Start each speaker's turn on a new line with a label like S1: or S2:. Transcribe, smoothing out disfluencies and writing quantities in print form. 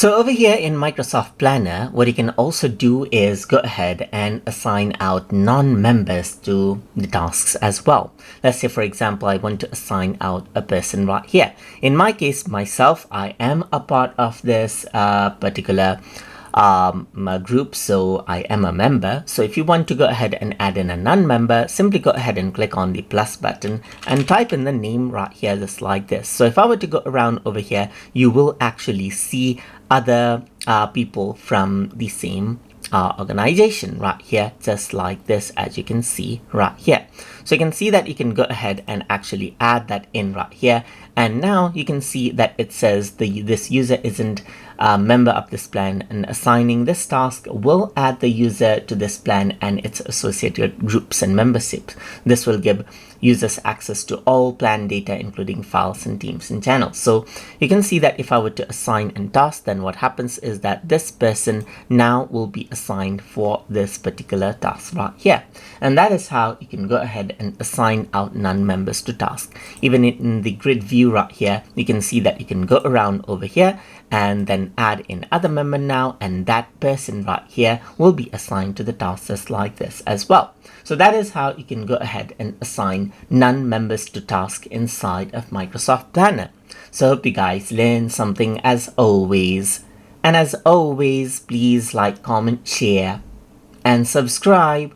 S1: So over here in Microsoft Planner, what you can also do is go ahead and assign out non-members to the tasks as well. Let's say, for example, I want to assign out a person right here. In my case, myself, I am a part of this particular group, so I am a member. So if you want to go ahead and add in a non-member, simply go ahead and click on the plus button and type in the name right here, just like this. So if I were to go around over here, you will actually see other people from the same organization right here, just like this, as you can see right here. So you can see that you can go ahead and actually add that in right here, and now you can see that it says this user isn't a member of this plan, and assigning this task will add the user to this plan and its associated groups and memberships. This will give users access to all plan data, including files and teams and channels. So you can see that if I were to assign a task, then what happens is that this person now will be assigned for this particular task right here. And that is how you can go ahead and assign out non-members to tasks. Even in the grid view right here, you can see that you can go around over here and then add in other member now, and that person right here will be assigned to the task just like this as well. So that is how you can go ahead and assign non-members to tasks inside of Microsoft Planner. So hope you guys learned something as always. And as always, please like, comment, share, and subscribe.